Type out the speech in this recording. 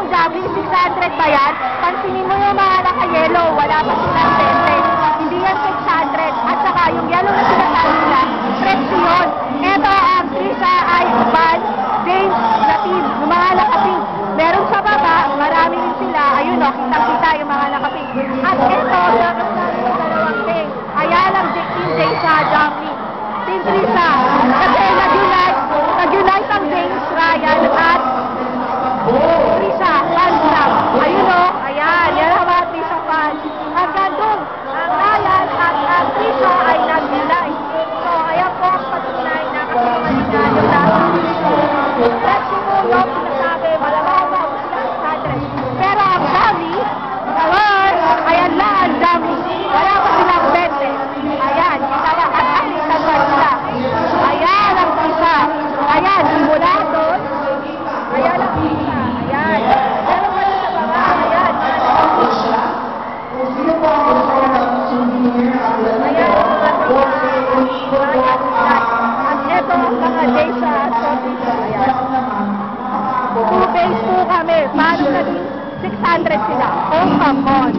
yung Javi, 600 ba yan? Pansinin mo yung mga naka-yellow, wala pa silang 20. Hindi yan 600. At saka yung yellow na sinasabi nila, fresh yun. Ito ang Trisha ay Van James na team, yung mga naka-pink. Meron sa baba, marami rin sila. Ayun o, kitang-kita yung mga naka-pink. At ito, dapat namin yung dalawang pink. Ayan ang Team James sa Javi. Team Trisha. Kasi nag-unite ang James Ryan at Trisha, fans lang. Ayun o, ayan, yan ang mga Trisha fans. Hanggang doon, ang Ryan at ang Trisha ay nag-unite. So, ayan po ang patunay na kasama niya yung lahat. Let's go, yung sinasabi, malamang ba sila 100. Pero ang Javi, ayan lang ang Javi. Wala pa silang 20. Ayan, kita ba? At nakita ba sila? Ayan ang Trisha. Ayan, simula doon. Ayan ang Trisha. Ayan. Pero pala sa baba. Ayan. Ayan. At ito ang mga days sa Trisha. Ayan. 2 days po kami. Paano naging 600 sila? Oh, come on.